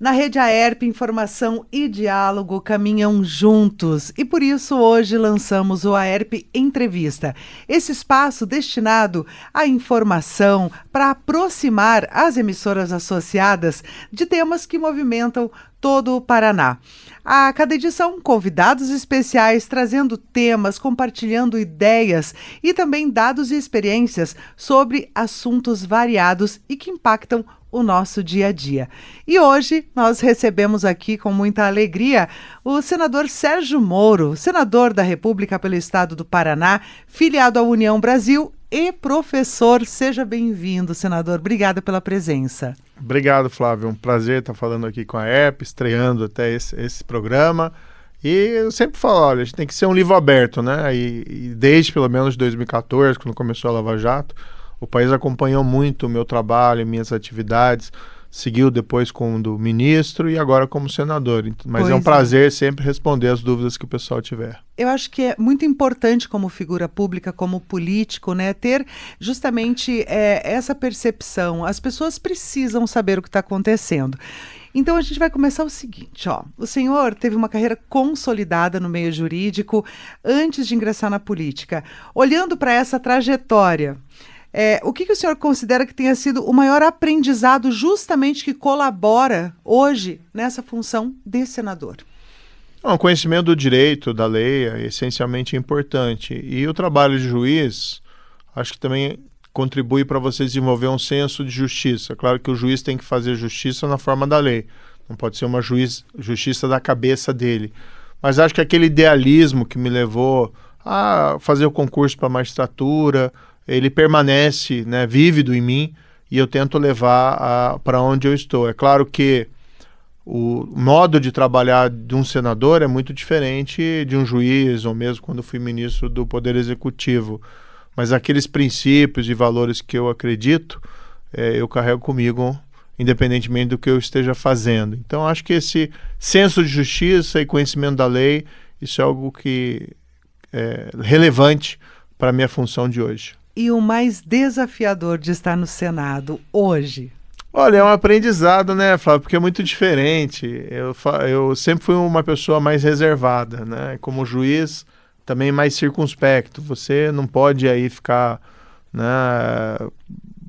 Na Rede Aerp, informação e diálogo caminham juntos e por isso hoje lançamos o Aerp Entrevista, esse espaço destinado à informação para aproximar as emissoras associadas de temas que movimentam todo o Paraná. A cada edição, convidados especiais trazendo temas, compartilhando ideias e também dados e experiências sobre assuntos variados e que impactam o nosso dia a dia. E hoje nós recebemos aqui com muita alegria o senador Sérgio Moro, senador da República pelo Estado do Paraná, filiado à União Brasil e professor. Seja bem-vindo, senador. Obrigada pela presença. Obrigado, Flávio. Um prazer estar falando aqui com a Aerp, estreando até esse programa. E eu sempre falo, olha, a gente tem que ser um livro aberto, né? E desde pelo menos 2014, quando começou a Lava Jato, o país acompanhou muito o meu trabalho, minhas atividades, seguiu depois como ministro e agora como senador. Mas é um prazer sempre responder as dúvidas que o pessoal tiver. Eu acho que é muito importante como figura pública, como político, né, ter justamente essa percepção. As pessoas precisam saber o que está acontecendo. Então a gente vai começar o seguinte, ó. O senhor teve uma carreira consolidada no meio jurídico antes de ingressar na política. Olhando para essa trajetória, o que o senhor considera que tenha sido o maior aprendizado justamente que colabora hoje nessa função de senador? O conhecimento do direito, da lei, é essencialmente importante. E o trabalho de juiz, acho que também contribui para você desenvolver um senso de justiça. Claro que o juiz tem que fazer justiça na forma da lei. Não pode ser uma justiça da cabeça dele. Mas acho que aquele idealismo que me levou a fazer o concurso para a magistratura, ele permanece, né, vívido em mim e eu tento levar para onde eu estou. É claro que o modo de trabalhar de um senador é muito diferente de um juiz, ou mesmo quando fui ministro do Poder Executivo. Mas aqueles princípios e valores que eu acredito, eu carrego comigo, independentemente do que eu esteja fazendo. Então, acho que esse senso de justiça e conhecimento da lei, isso é algo que é relevante para a minha função de hoje. E o mais desafiador de estar no Senado hoje? Olha, é um aprendizado, né, Flávio? Porque é muito diferente. Eu sempre fui uma pessoa mais reservada, né? Como juiz, também mais circunspecto. Você não pode aí ficar, né?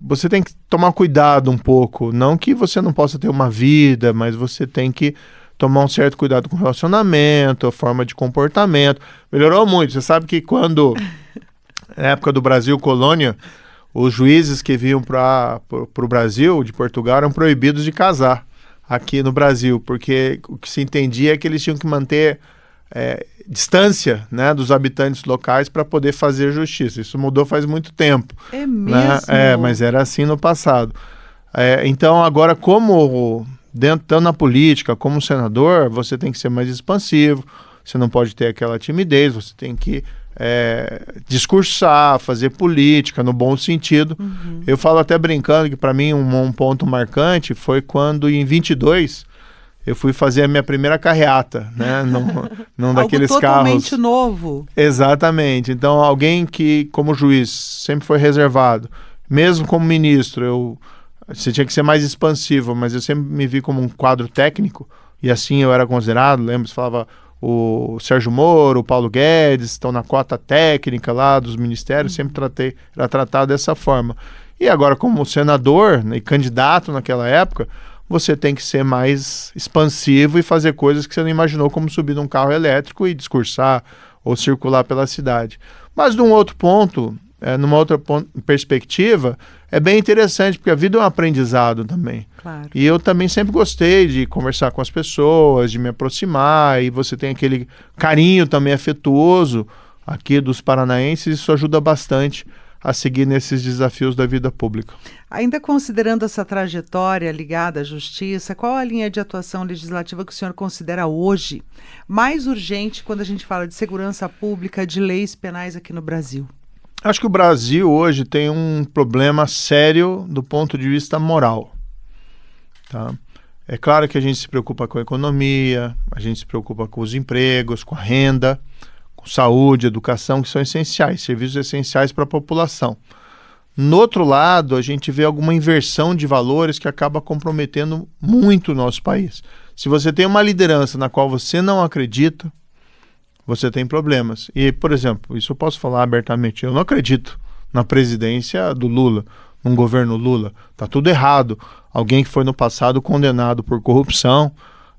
Você tem que tomar cuidado um pouco. Não que você não possa ter uma vida, mas você tem que tomar um certo cuidado com o relacionamento, a forma de comportamento. Melhorou muito. Você sabe que quando, na época do Brasil colônia, os juízes que vinham para o Brasil, de Portugal, eram proibidos de casar aqui no Brasil, porque o que se entendia é que eles tinham que manter distância, né, dos habitantes locais para poder fazer justiça. Isso mudou faz muito tempo. É mesmo? Né? Mas era assim no passado. Então, agora, como dentro na política, como senador, você tem que ser mais expansivo, você não pode ter aquela timidez, você tem que discursar, fazer política no bom sentido. Uhum. Eu falo até brincando que para mim um ponto marcante foi quando em 22 eu fui fazer a minha primeira carreata, né? Num daqueles carros. Algo totalmente novo. Exatamente. Então alguém que como juiz sempre foi reservado, mesmo como ministro, você tinha que ser mais expansivo, mas eu sempre me vi como um quadro técnico e assim eu era considerado. Lembro, você falava o Sérgio Moro, o Paulo Guedes, estão na cota técnica lá dos ministérios, sempre era tratado dessa forma. E agora, como senador, né, e candidato naquela época, você tem que ser mais expansivo e fazer coisas que você não imaginou, como subir num carro elétrico e discursar ou circular pela cidade. Mas de um outro ponto, numa outra perspectiva, é bem interessante, porque a vida é um aprendizado também. Claro. E eu também sempre gostei de conversar com as pessoas, de me aproximar, e você tem aquele carinho também afetuoso aqui dos paranaenses, isso ajuda bastante a seguir nesses desafios da vida pública. Ainda considerando essa trajetória ligada à justiça, qual a linha de atuação legislativa que o senhor considera hoje mais urgente quando a gente fala de segurança pública, de leis penais aqui no Brasil? Acho que o Brasil hoje tem um problema sério do ponto de vista moral. Tá? É claro que a gente se preocupa com a economia, a gente se preocupa com os empregos, com a renda, com saúde, educação, que são essenciais, serviços essenciais para a população. No outro lado, a gente vê alguma inversão de valores que acaba comprometendo muito o nosso país. Se você tem uma liderança na qual você não acredita, você tem problemas. E, por exemplo, isso eu posso falar abertamente, eu não acredito na presidência do Lula, num governo Lula. Está tudo errado. Alguém que foi no passado condenado por corrupção,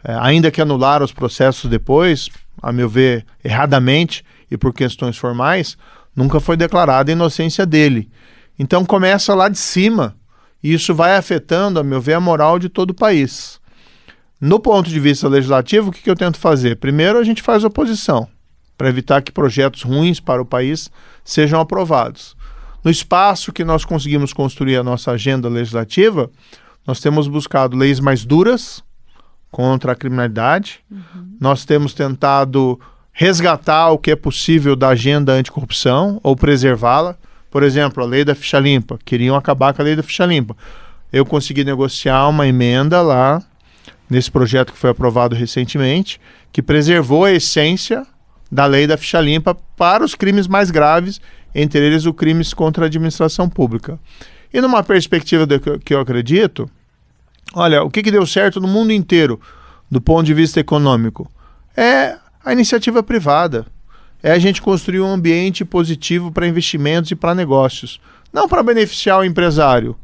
ainda que anularam os processos depois, a meu ver, erradamente e por questões formais, nunca foi declarada a inocência dele. Então começa lá de cima, e isso vai afetando, a meu ver, a moral de todo o país. No ponto de vista legislativo, o que eu tento fazer? Primeiro, a gente faz oposição, para evitar que projetos ruins para o país sejam aprovados. No espaço que nós conseguimos construir a nossa agenda legislativa, nós temos buscado leis mais duras contra a criminalidade, nós temos tentado resgatar o que é possível da agenda anticorrupção ou preservá-la. Por exemplo, a lei da ficha limpa, queriam acabar com a lei da ficha limpa. Eu consegui negociar uma emenda lá, nesse projeto que foi aprovado recentemente, que preservou a essência da lei da ficha limpa para os crimes mais graves, entre eles os crimes contra a administração pública. E numa perspectiva que eu acredito, olha, o que deu certo no mundo inteiro, do ponto de vista econômico, é a iniciativa privada. É a gente construir um ambiente positivo para investimentos e para negócios. Não para beneficiar o empresário,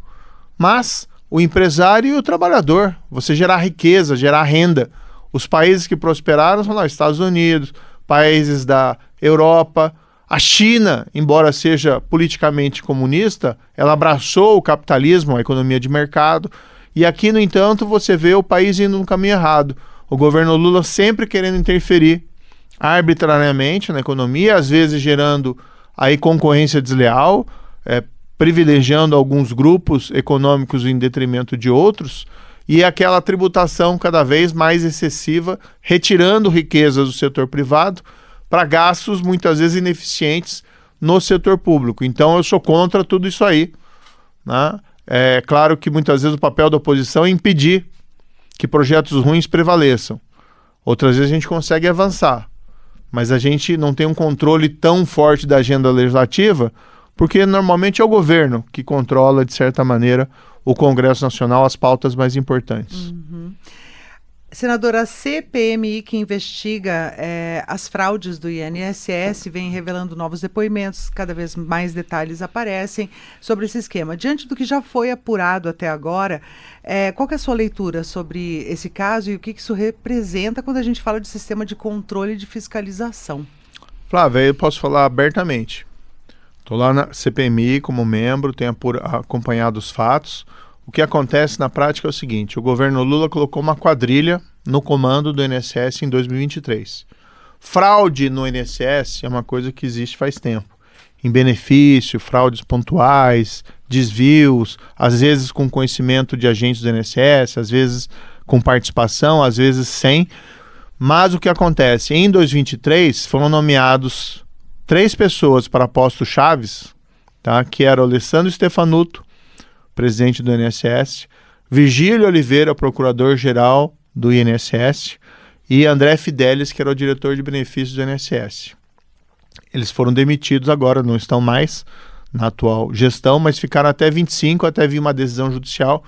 mas o empresário e o trabalhador. Você gerar riqueza, gerar renda. Os países que prosperaram são os Estados Unidos, países da Europa. A China, embora seja politicamente comunista, ela abraçou o capitalismo, a economia de mercado. E aqui, no entanto, você vê o país indo no caminho errado. O governo Lula sempre querendo interferir arbitrariamente na economia, às vezes gerando aí concorrência desleal, privilegiando alguns grupos econômicos em detrimento de outros, e aquela tributação cada vez mais excessiva, retirando riquezas do setor privado para gastos muitas vezes ineficientes no setor público. Então eu sou contra tudo isso aí, né? É claro que muitas vezes o papel da oposição é impedir que projetos ruins prevaleçam. Outras vezes a gente consegue avançar, mas a gente não tem um controle tão forte da agenda legislativa, porque normalmente é o governo que controla, de certa maneira, o Congresso Nacional, as pautas mais importantes. Senadora, a CPMI, que investiga as fraudes do INSS, vem revelando novos depoimentos, cada vez mais detalhes aparecem sobre esse esquema. Diante do que já foi apurado até agora, qual que é a sua leitura sobre esse caso e o que isso representa quando a gente fala de sistema de controle e de fiscalização? Flávia, eu posso falar abertamente. Estou lá na CPMI como membro, tenho acompanhado os fatos. O que acontece na prática é o seguinte: o governo Lula colocou uma quadrilha no comando do INSS em 2023. Fraude no INSS é uma coisa que existe faz tempo. Em benefício, fraudes pontuais, desvios, às vezes com conhecimento de agentes do INSS, às vezes com participação, às vezes sem. Mas o que acontece? Em 2023 foram nomeados 3 pessoas para postos chaves, tá? Que era o Alessandro Stefanuto, presidente do INSS, Virgílio Oliveira, procurador-geral do INSS, e André Fidelis, que era o diretor de benefícios do INSS. Eles foram demitidos agora, não estão mais na atual gestão, mas ficaram até 25, até vir uma decisão judicial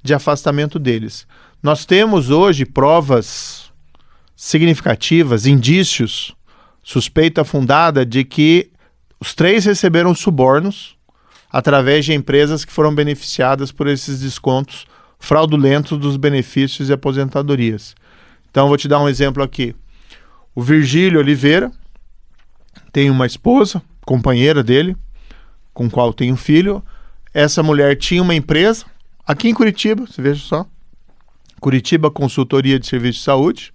de afastamento deles. Nós temos hoje provas significativas, indícios, suspeita fundada de que os 3 receberam subornos através de empresas que foram beneficiadas por esses descontos fraudulentos dos benefícios e aposentadorias. Então, vou te dar um exemplo aqui. O Virgílio Oliveira tem uma esposa, companheira dele, com qual tem um filho. Essa mulher tinha uma empresa aqui em Curitiba, você veja só, Curitiba Consultoria de Serviços de Saúde,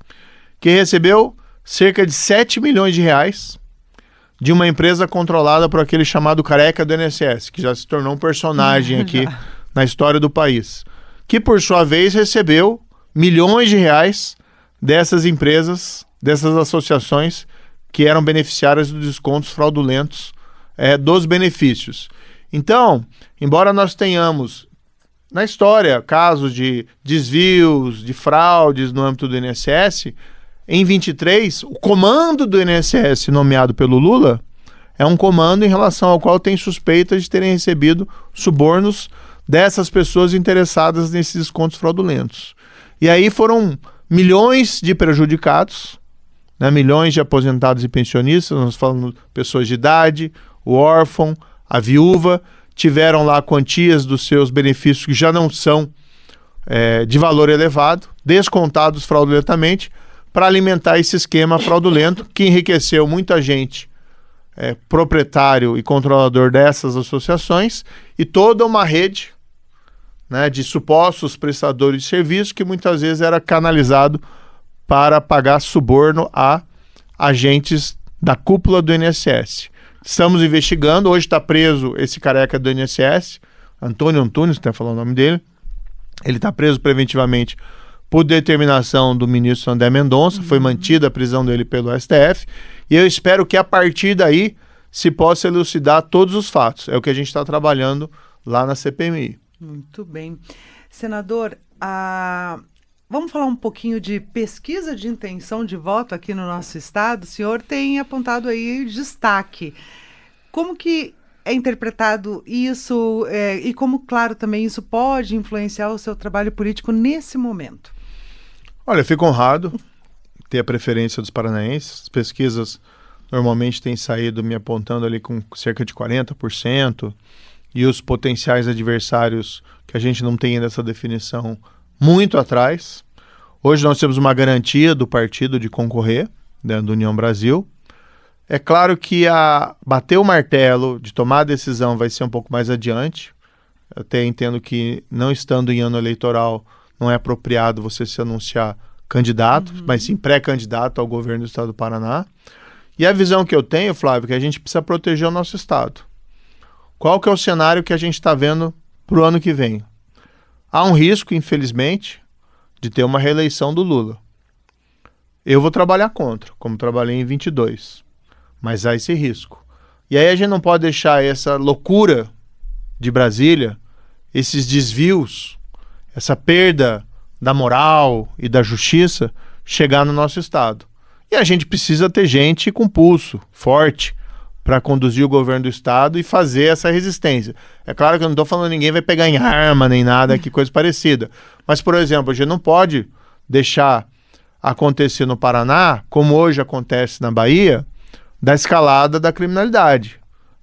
que recebeu cerca de 7 milhões de reais de uma empresa controlada por aquele chamado careca do INSS, que já se tornou um personagem aqui na história do país, que por sua vez recebeu milhões de reais dessas empresas, dessas associações que eram beneficiárias dos descontos fraudulentos dos benefícios. Então, embora nós tenhamos na história casos de desvios, de fraudes no âmbito do INSS, em 23, o comando do INSS nomeado pelo Lula é um comando em relação ao qual tem suspeita de terem recebido subornos dessas pessoas interessadas nesses descontos fraudulentos. E aí foram milhões de prejudicados, né, milhões de aposentados e pensionistas, nós falamos pessoas de idade, o órfão, a viúva, tiveram lá quantias dos seus benefícios que já não são de valor elevado, descontados fraudulentamente, para alimentar esse esquema fraudulento que enriqueceu muita gente, proprietário e controlador dessas associações, e toda uma rede, né, de supostos prestadores de serviço que muitas vezes era canalizado para pagar suborno a agentes da cúpula do INSS. Estamos investigando, hoje está preso esse careca do INSS, Antônio Antunes, até falar o nome dele. Ele está preso preventivamente por determinação do ministro André Mendonça, foi mantida a prisão dele pelo STF, e eu espero que a partir daí se possa elucidar todos os fatos. É o que a gente está trabalhando lá na CPMI. Muito bem. Senador, vamos falar um pouquinho de pesquisa de intenção de voto aqui no nosso estado. O senhor tem apontado aí destaque. Como que é interpretado isso e como, claro, também isso pode influenciar o seu trabalho político nesse momento? Olha, eu fico honrado ter a preferência dos paranaenses. As pesquisas normalmente têm saído me apontando ali com cerca de 40%, e os potenciais adversários, que a gente não tem ainda essa definição, muito atrás. Hoje nós temos uma garantia do partido de concorrer, né, do União Brasil. É claro que bater o martelo de tomar a decisão vai ser um pouco mais adiante. Eu até entendo que, não estando em ano eleitoral, não é apropriado você se anunciar candidato, mas sim pré-candidato ao governo do estado do Paraná. E a visão que eu tenho, Flávio, é que a gente precisa proteger o nosso estado. Qual que é o cenário que a gente está vendo para o ano que vem? Há um risco, infelizmente, de ter uma reeleição do Lula. Eu vou trabalhar contra, como trabalhei em 22. Mas há esse risco. E aí a gente não pode deixar essa loucura de Brasília, esses desvios, essa perda da moral e da justiça chegar no nosso estado. E a gente precisa ter gente com pulso forte para conduzir o governo do estado e fazer essa resistência. É claro que eu não estou falando que ninguém vai pegar em arma nem nada, que coisa parecida. Mas, por exemplo, a gente não pode deixar acontecer no Paraná, como hoje acontece na Bahia, da escalada da criminalidade.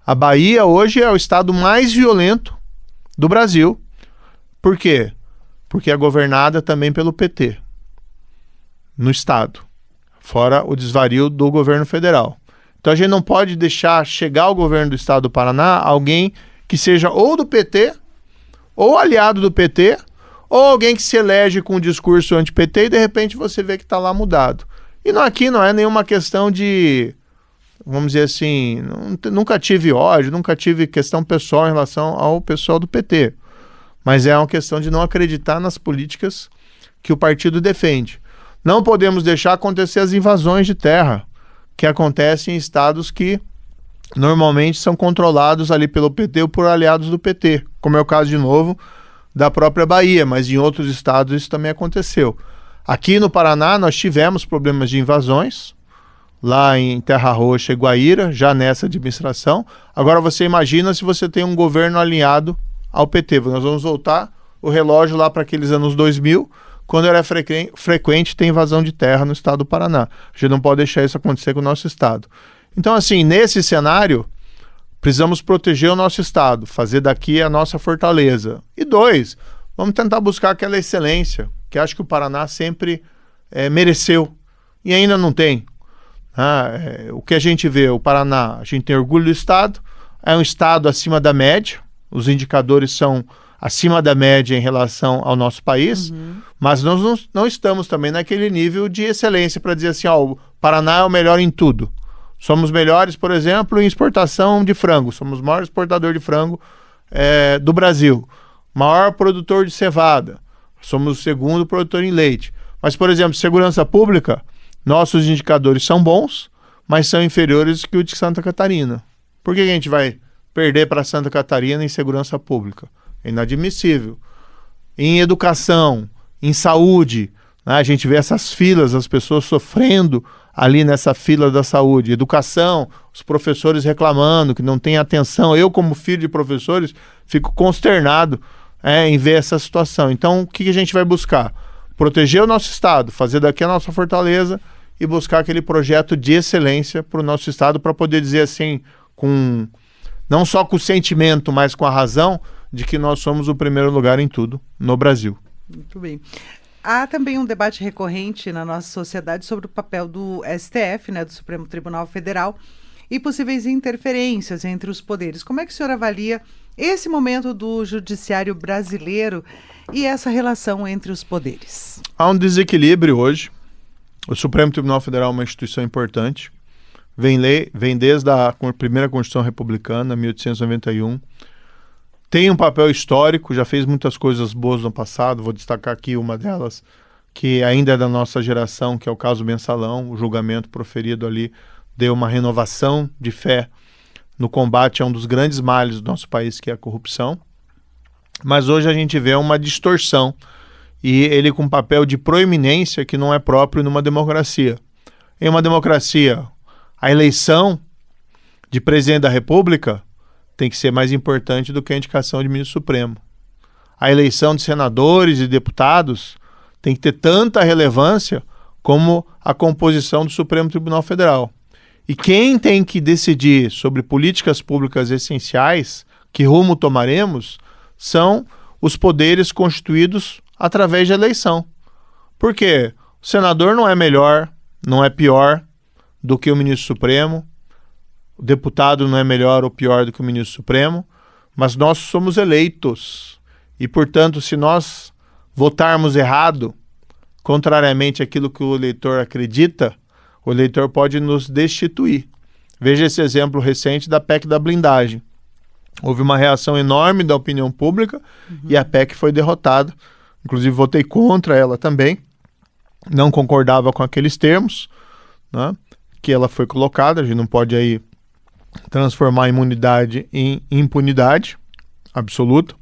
A Bahia hoje é o estado mais violento do Brasil. Por quê? Porque é governada também pelo PT no estado, fora o desvario do governo federal. Então a gente não pode deixar chegar ao governo do estado do Paraná alguém que seja ou do PT, ou aliado do PT, ou alguém que se elege com um discurso anti-PT e de repente você vê que está lá mudado. E aqui não é nenhuma questão de, vamos dizer assim, nunca tive ódio, nunca tive questão pessoal em relação ao pessoal do PT. Mas é uma questão de não acreditar nas políticas que o partido defende. Não podemos deixar acontecer as invasões de terra, que acontecem em estados que normalmente são controlados ali pelo PT ou por aliados do PT, como é o caso, de novo, da própria Bahia, mas em outros estados isso também aconteceu. Aqui no Paraná nós tivemos problemas de invasões, lá em Terra Roxa e Guaíra, já nessa administração. Agora você imagina se você tem um governo alinhado ao PT. Nós vamos voltar o relógio lá para aqueles anos 2000, quando era frequente ter invasão de terra no estado do Paraná. A gente não pode deixar isso acontecer com o nosso estado. Então, assim, nesse cenário, precisamos proteger o nosso estado, fazer daqui a nossa fortaleza. E 2, vamos tentar buscar aquela excelência que acho que o Paraná sempre mereceu e ainda não tem. O que a gente vê, o Paraná, a gente tem orgulho do estado, é um estado acima da média, os indicadores são acima da média em relação ao nosso país, mas nós não estamos também naquele nível de excelência para dizer assim, o Paraná é o melhor em tudo. Somos melhores, por exemplo, em exportação de frango, somos o maior exportador de frango do Brasil, maior produtor de cevada, somos o segundo produtor em leite. Mas, por exemplo, segurança pública, nossos indicadores são bons, mas são inferiores que o de Santa Catarina. Por que a gente vai perder para Santa Catarina em segurança pública? É inadmissível. Em educação, em saúde, A gente vê essas filas, as pessoas sofrendo ali nessa fila da saúde. Educação, os professores reclamando que não tem atenção. Eu, como filho de professores, fico consternado em ver essa situação. Então, o que a gente vai buscar? Proteger o nosso Estado, fazer daqui a nossa fortaleza e buscar aquele projeto de excelência para o nosso Estado, para poder dizer assim, não só com o sentimento, mas com a razão de que nós somos o primeiro lugar em tudo no Brasil. Muito bem. Há também um debate recorrente na nossa sociedade sobre o papel do STF, né, do Supremo Tribunal Federal, e possíveis interferências entre os poderes. Como é que o senhor avalia esse momento do judiciário brasileiro e essa relação entre os poderes? Há um desequilíbrio hoje. O Supremo Tribunal Federal é uma instituição importante. Vem desde a primeira Constituição Republicana, 1891. Tem um papel histórico, já fez muitas coisas boas no passado. Vou destacar aqui uma delas, que ainda é da nossa geração, que é o caso Mensalão. O julgamento proferido ali deu uma renovação de fé no combate a um dos grandes males do nosso país, que é a corrupção. Mas hoje a gente vê uma distorção, e ele com um papel de proeminência que não é próprio numa democracia. Em uma democracia, a eleição de presidente da República tem que ser mais importante do que a indicação de ministro supremo. A eleição de senadores e deputados tem que ter tanta relevância como a composição do Supremo Tribunal Federal. E quem tem que decidir sobre políticas públicas essenciais, que rumo tomaremos, são os poderes constituídos através de eleição. Por quê? O senador não é melhor, não é pior do que o ministro supremo. O deputado não é melhor ou pior do que o ministro supremo, mas nós somos eleitos. E, portanto, se nós votarmos errado, contrariamente àquilo que o eleitor acredita, o eleitor pode nos destituir. Veja esse exemplo recente da PEC da blindagem. Houve uma reação enorme da opinião pública e a PEC foi derrotada. Inclusive, votei contra ela também. Não concordava com aqueles termos, né, que ela foi colocada. A gente não pode aí transformar a imunidade em impunidade absoluta.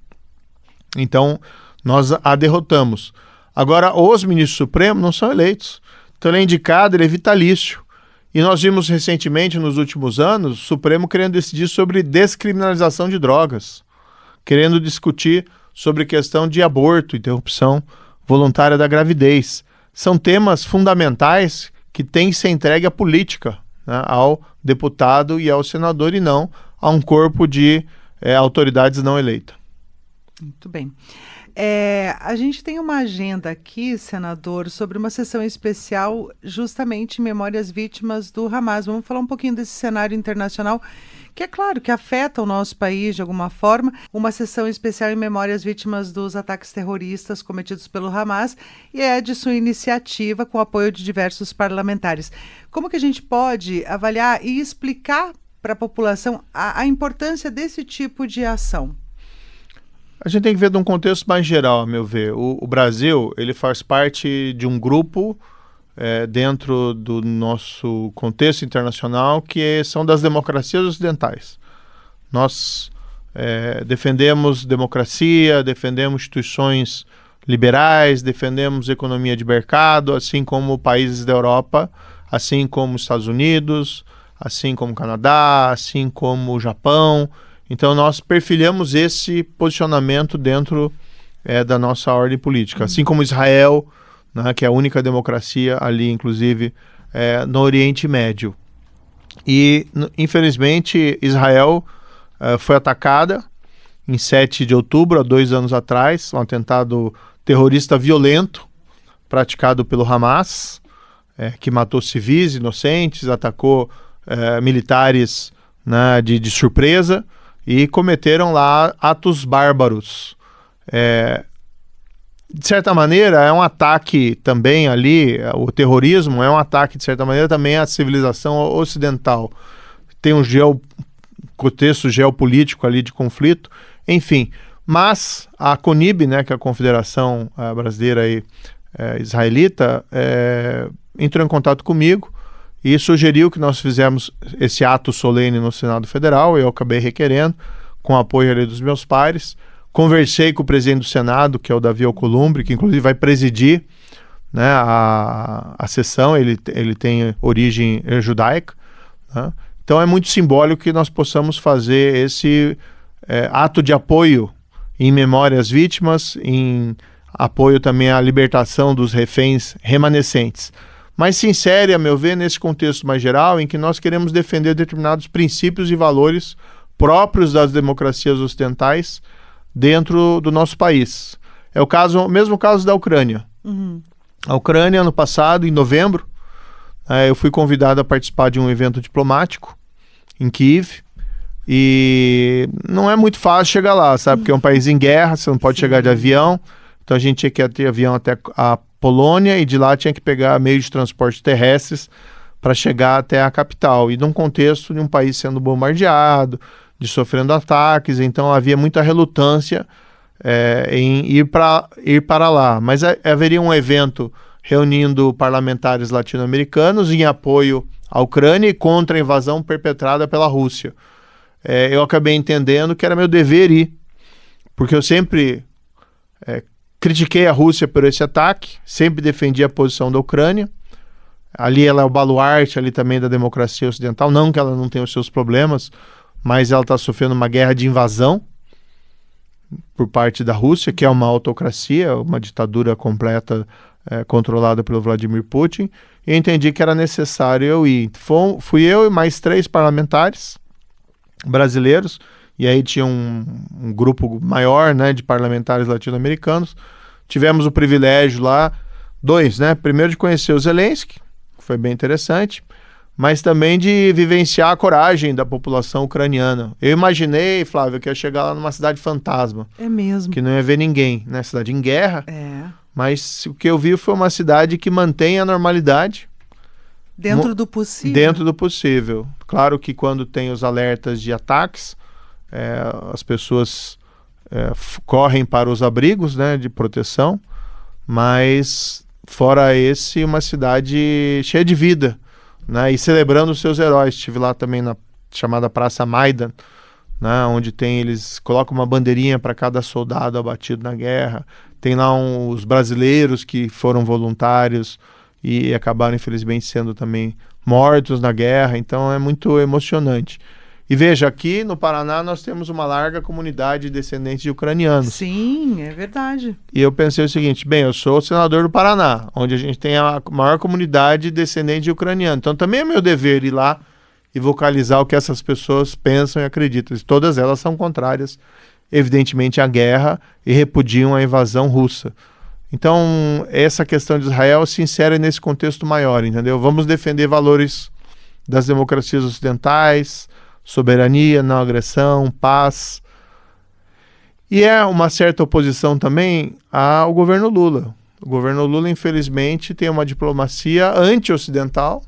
Então, nós a derrotamos. Agora, os ministros supremos não são eleitos. Então, ele é indicado, ele é vitalício. E nós vimos recentemente, nos últimos anos, o Supremo querendo decidir sobre descriminalização de drogas, querendo discutir sobre questão de aborto, interrupção voluntária da gravidez. São temas fundamentais que têm que ser entregue à política, né, ao deputado e ao senador, e não a um corpo de autoridades não eleitas. Muito bem. A gente tem uma agenda aqui, senador, sobre uma sessão especial justamente em memória às vítimas do Hamas. Vamos falar um pouquinho desse cenário internacional, que é claro que afeta o nosso país de alguma forma. Uma sessão especial em memória às vítimas dos ataques terroristas cometidos pelo Hamas, e é de sua iniciativa, com apoio de diversos parlamentares. Como que a gente pode avaliar e explicar para a população a importância desse tipo de ação? A gente tem que ver de um contexto mais geral, a meu ver. O Brasil, ele faz parte de um grupo dentro do nosso contexto internacional que são das democracias ocidentais. Nós defendemos democracia, defendemos instituições liberais, defendemos economia de mercado, assim como países da Europa, assim como os Estados Unidos, assim como o Canadá, assim como o Japão. Então, nós perfilhamos esse posicionamento dentro da nossa ordem política. Assim como Israel, né, que é a única democracia ali, inclusive, no Oriente Médio. E, infelizmente, Israel foi atacada em 7 de outubro, há 2 anos atrás, um atentado terrorista violento praticado pelo Hamas, que matou civis inocentes, atacou militares, né, de surpresa, e cometeram lá atos bárbaros. De certa maneira, é um ataque também ali, o terrorismo é um ataque, de certa maneira, também à civilização ocidental. Tem um contexto geopolítico ali de conflito, enfim. Mas a CONIB, né, que é a Confederação Brasileira e Israelita, entrou em contato comigo e sugeriu que nós fizemos esse ato solene no Senado Federal. Eu acabei requerendo, com o apoio ali dos meus pares. Conversei com o presidente do Senado, que é o Davi Alcolumbre, que inclusive vai presidir, né? A seção ele tem origem judaica, né? Então é muito simbólico que nós possamos fazer esse ato de apoio em memória às vítimas, em apoio também à libertação dos reféns remanescentes. Mas se insere, a meu ver, nesse contexto mais geral, em que nós queremos defender determinados princípios e valores próprios das democracias ocidentais dentro do nosso país. É o mesmo caso da Ucrânia. Uhum. A Ucrânia, ano passado, em novembro, eu fui convidado a participar de um evento diplomático em Kiev, e não é muito fácil chegar lá, sabe? Porque é um país em guerra, você não pode chegar de avião, então a gente tinha que ir de avião até a Polônia, e de lá tinha que pegar meios de transporte terrestres para chegar até a capital, e num contexto de um país sendo bombardeado, de sofrendo ataques, então havia muita relutância em ir para lá. Mas haveria um evento reunindo parlamentares latino-americanos em apoio à Ucrânia e contra a invasão perpetrada pela Rússia. Eu acabei entendendo que era meu dever ir, porque eu sempre critiquei a Rússia por esse ataque, sempre defendi a posição da Ucrânia. Ali ela é o baluarte ali também da democracia ocidental, não que ela não tenha os seus problemas, mas ela está sofrendo uma guerra de invasão por parte da Rússia, que é uma autocracia, uma ditadura completa controlada pelo Vladimir Putin, e eu entendi que era necessário eu ir. Fui eu e mais 3 parlamentares brasileiros, e aí tinha um grupo maior, né, de parlamentares latino-americanos. Tivemos o privilégio lá, 2, né? Primeiro de conhecer o Zelensky, que foi bem interessante, mas também de vivenciar a coragem da população ucraniana. Eu imaginei, Flávio, que ia chegar lá numa cidade fantasma. É mesmo. Que não ia ver ninguém, né? Cidade em guerra. É. Mas o que eu vi foi uma cidade que mantém a normalidade. Dentro do possível. Dentro do possível. Claro que quando tem os alertas de ataques, as pessoas correm para os abrigos, né, de proteção, mas fora esse, uma cidade cheia de vida, né, e celebrando os seus heróis. Estive lá também na chamada Praça Maidan, né, onde eles colocam uma bandeirinha para cada soldado abatido na guerra. Tem lá os brasileiros que foram voluntários e acabaram, infelizmente, sendo também mortos na guerra. Então é muito emocionante. E veja, aqui no Paraná nós temos uma larga comunidade de descendentes de ucranianos. Sim, é verdade. E eu pensei o seguinte, eu sou o senador do Paraná, onde a gente tem a maior comunidade de descendentes de ucranianos. Então também é meu dever ir lá e vocalizar o que essas pessoas pensam e acreditam. E todas elas são contrárias, evidentemente, à guerra e repudiam a invasão russa. Então, essa questão de Israel se insere nesse contexto maior, entendeu? Vamos defender valores das democracias ocidentais, soberania, não agressão, paz. E é uma certa oposição também ao governo Lula. O governo Lula, infelizmente, tem uma diplomacia anti-ocidental,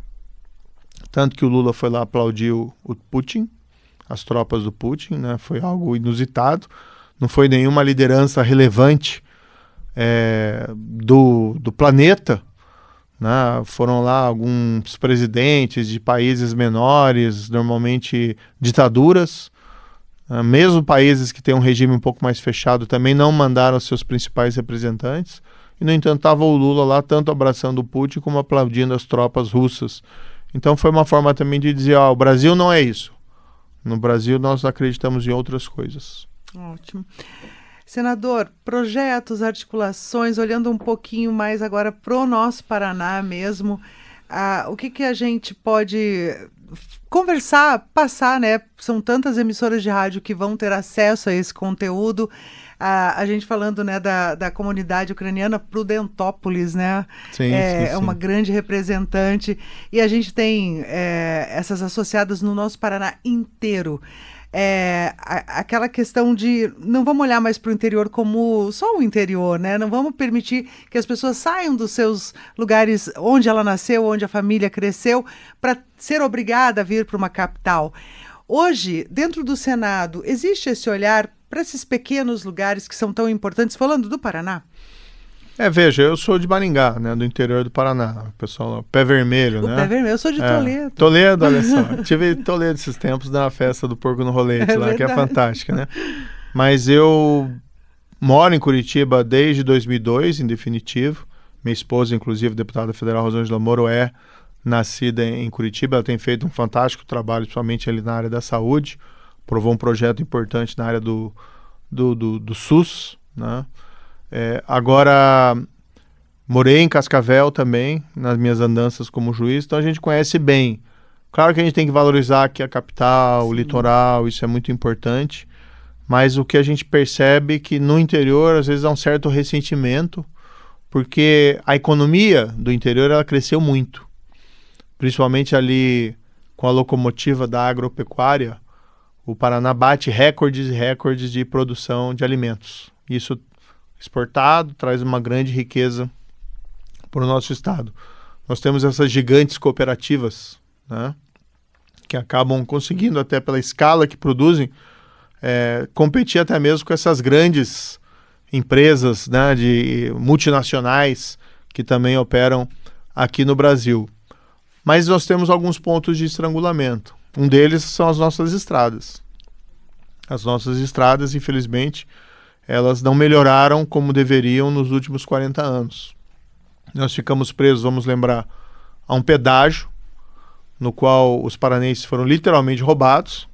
tanto que o Lula foi lá aplaudir o Putin, as tropas do Putin, né? Foi algo inusitado, não foi nenhuma liderança relevante do planeta, né? Foram lá alguns presidentes de países menores, normalmente ditaduras, mesmo países que têm um regime um pouco mais fechado também não mandaram seus principais representantes, e no entanto estava o Lula lá tanto abraçando o Putin como aplaudindo as tropas russas. Então foi uma forma também de dizer, o Brasil não é isso. No Brasil nós acreditamos em outras coisas. Ótimo. Senador, projetos, articulações, olhando um pouquinho mais agora para o nosso Paraná mesmo, o que a gente pode conversar, passar, né? São tantas emissoras de rádio que vão ter acesso a esse conteúdo. A gente falando, né, da comunidade ucraniana, Prudentópolis, né? Sim, é uma grande representante. E a gente tem essas associadas no nosso Paraná inteiro. Aquela questão de não vamos olhar mais para o interior como só o interior, né? Não vamos permitir que as pessoas saiam dos seus lugares onde ela nasceu, onde a família cresceu, para ser obrigada a vir para uma capital. Hoje, dentro do Senado, existe esse olhar para esses pequenos lugares que são tão importantes, falando do Paraná? Veja, eu sou de Maringá, né, do interior do Paraná, o pessoal, pé vermelho, né? O pé vermelho, eu sou de Toledo. Toledo, olha só, tive em Toledo esses tempos na festa do Porco no Rolete lá, que é fantástica, né? Mas eu moro em Curitiba desde 2002, em definitivo, Minha esposa, inclusive, deputada federal Rosângela Moro, é nascida em Curitiba. Ela tem feito um fantástico trabalho, principalmente ali na área da saúde. Provou um projeto importante na área do SUS, né? Agora, morei em Cascavel também, nas minhas andanças como juiz, então a gente conhece bem. Claro que a gente tem que valorizar aqui a capital, o litoral, isso é muito importante, mas o que a gente percebe é que no interior, às vezes, há um certo ressentimento, porque a economia do interior ela cresceu muito, principalmente ali com a locomotiva da agropecuária. O Paraná bate recordes e recordes de produção de alimentos. Isso exportado traz uma grande riqueza para o nosso estado. Nós temos essas gigantes cooperativas, né, que acabam conseguindo, até pela escala que produzem, competir até mesmo com essas grandes empresas, né, de multinacionais que também operam aqui no Brasil. Mas nós temos alguns pontos de estrangulamento. Um deles são as nossas estradas. As nossas estradas, infelizmente, elas não melhoraram como deveriam nos últimos 40 anos. Nós ficamos presos, vamos lembrar, a um pedágio, no qual os paranenses foram literalmente roubados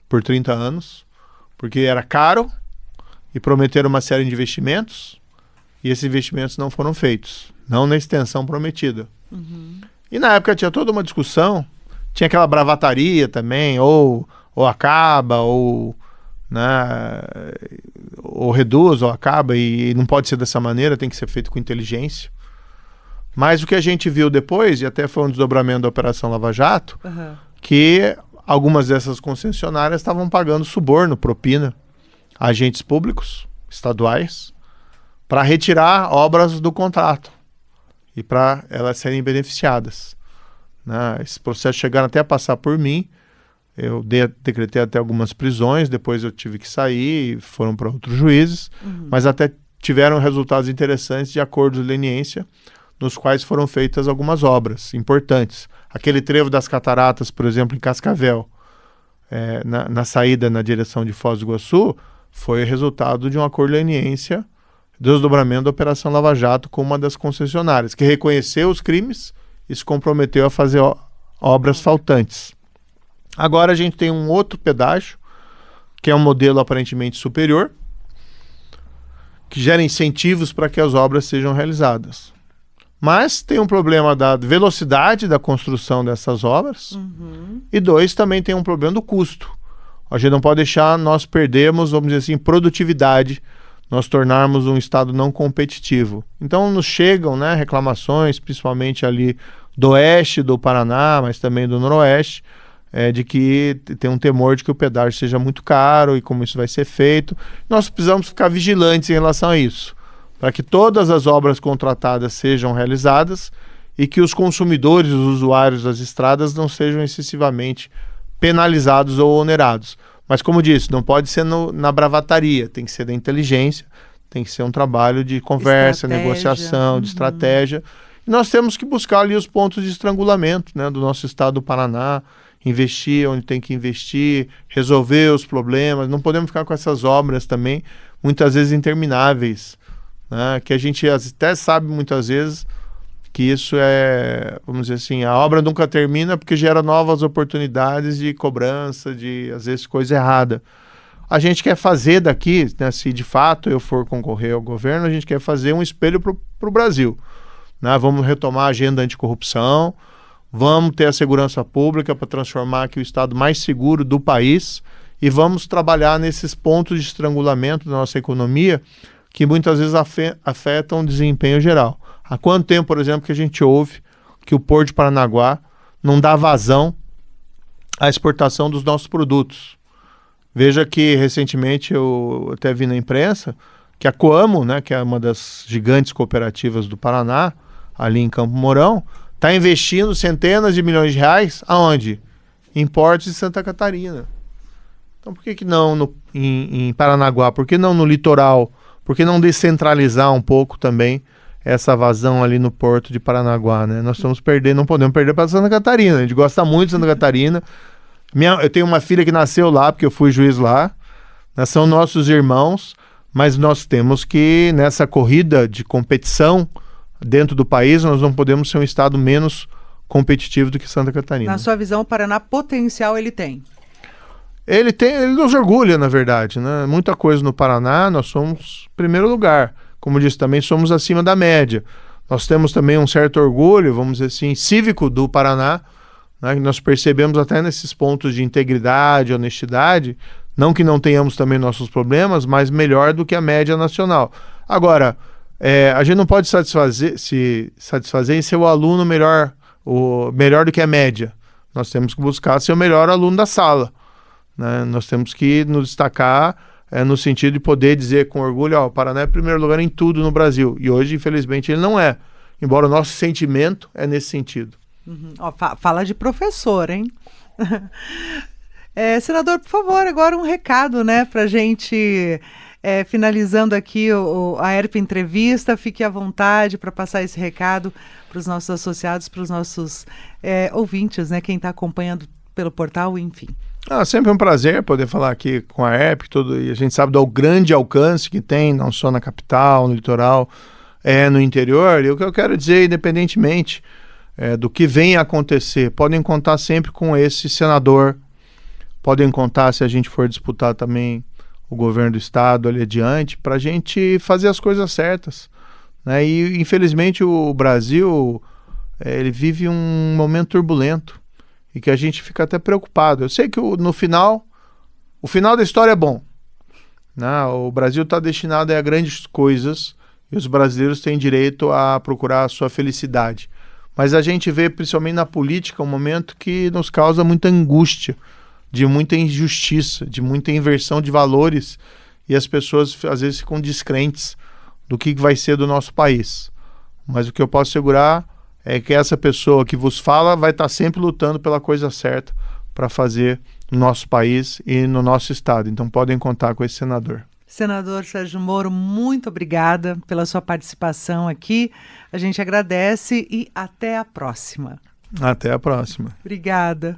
por 30 anos, porque era caro e prometeram uma série de investimentos, e esses investimentos não foram feitos, não na extensão prometida. E na época tinha toda uma discussão, tinha aquela bravataria também, ou acaba, ou, né, ou reduz, ou acaba, e não pode ser dessa maneira, tem que ser feito com inteligência. Mas o que a gente viu depois, e até foi um desdobramento da Operação Lava Jato, que algumas dessas concessionárias estavam pagando suborno, propina, a agentes públicos, estaduais, para retirar obras do contrato e para elas serem beneficiadas. Né? Esse processo chegaram até a passar por mim, eu decretei até algumas prisões, depois eu tive que sair e foram para outros juízes, mas até tiveram resultados interessantes de acordos de leniência, nos quais foram feitas algumas obras importantes. Aquele trevo das cataratas, por exemplo, em Cascavel, na saída na direção de Foz do Iguaçu, foi resultado de um acordo de leniência, desdobramento da Operação Lava Jato com uma das concessionárias, que reconheceu os crimes e se comprometeu a fazer obras faltantes. Agora a gente tem um outro pedágio, que é um modelo aparentemente superior, que gera incentivos para que as obras sejam realizadas. Mas tem um problema da velocidade da construção dessas obras, e dois, também tem um problema do custo. A gente não pode deixar nós perdermos, vamos dizer assim, produtividade, nós tornarmos um estado não competitivo. Então nos chegam, né, reclamações, principalmente ali do oeste do Paraná, mas também do noroeste, de que tem um temor de que o pedágio seja muito caro e como isso vai ser feito. Nós precisamos ficar vigilantes em relação a isso, para que todas as obras contratadas sejam realizadas e que os consumidores, os usuários das estradas não sejam excessivamente penalizados ou onerados. Mas, como disse, não pode ser na bravataria, tem que ser da inteligência, tem que ser um trabalho de conversa, negociação, de estratégia. E nós temos que buscar ali os pontos de estrangulamento, né, do nosso estado do Paraná, investir onde tem que investir, resolver os problemas. Não podemos ficar com essas obras também, muitas vezes intermináveis, né, que a gente até sabe muitas vezes que isso vamos dizer assim, a obra nunca termina porque gera novas oportunidades de cobrança, de, às vezes, coisa errada. A gente quer fazer daqui, né, se de fato eu for concorrer ao governo, a gente quer fazer um espelho para o Brasil. Né? Vamos retomar a agenda anticorrupção, vamos ter a segurança pública para transformar aqui o estado mais seguro do país e vamos trabalhar nesses pontos de estrangulamento da nossa economia que muitas vezes afetam o desempenho geral. Há quanto tempo, por exemplo, que a gente ouve que o Porto de Paranaguá não dá vazão à exportação dos nossos produtos? Veja que recentemente eu até vi na imprensa que a Coamo, né, que é uma das gigantes cooperativas do Paraná, ali em Campo Mourão, está investindo centenas de milhões de reais aonde? Em portos de Santa Catarina. Então por que não em Paranaguá? Por que não no litoral? Por que não descentralizar um pouco também essa vazão ali no porto de Paranaguá, né? Nós estamos perdendo, não podemos perder para Santa Catarina. A gente gosta muito de Santa Catarina. Eu tenho uma filha que nasceu lá, porque eu fui juiz lá. Né? São nossos irmãos, mas nós temos que, nessa corrida de competição dentro do país, nós não podemos ser um estado menos competitivo do que Santa Catarina. Na sua visão, o Paraná potencial ele tem? Ele nos orgulha, na verdade, né? Muita coisa no Paraná, nós somos primeiro lugar. Como disse, também somos acima da média. Nós temos também um certo orgulho, vamos dizer assim, cívico do Paraná, né? Nós percebemos até nesses pontos de integridade, honestidade, não que não tenhamos também nossos problemas, mas melhor do que a média nacional. Agora, a gente não pode se satisfazer em ser o aluno melhor do que a média. Nós temos que buscar ser o melhor aluno da sala, né? Nós temos que nos destacar no sentido de poder dizer com orgulho, o Paraná é primeiro lugar em tudo no Brasil. E hoje, infelizmente, ele não é. Embora o nosso sentimento é nesse sentido. Uhum. Fala de professor, hein? Senador, por favor, agora um recado, né, para a gente... finalizando aqui a AERP Entrevista, fique à vontade para passar esse recado para os nossos associados, para os nossos ouvintes, né? Quem está acompanhando pelo portal, enfim. Sempre um prazer poder falar aqui com a AERP, e a gente sabe do grande alcance que tem, não só na capital, no litoral, no interior. E o que eu quero dizer, independentemente do que venha a acontecer, podem contar sempre com esse senador, podem contar se a gente for disputar também o governo do estado ali adiante, para a gente fazer as coisas certas, né? E infelizmente o Brasil ele vive um momento turbulento e que a gente fica até preocupado. Eu sei que o final da história é bom, né? O Brasil está destinado a grandes coisas e os brasileiros têm direito a procurar a sua felicidade, mas a gente vê principalmente na política um momento que nos causa muita angústia, de muita injustiça, de muita inversão de valores, e as pessoas às vezes ficam descrentes do que vai ser do nosso país. Mas o que eu posso assegurar é que essa pessoa que vos fala vai estar sempre lutando pela coisa certa para fazer no nosso país e no nosso estado. Então podem contar com esse senador. Senador Sérgio Moro, muito obrigada pela sua participação aqui. A gente agradece e até a próxima. Até a próxima. Obrigada.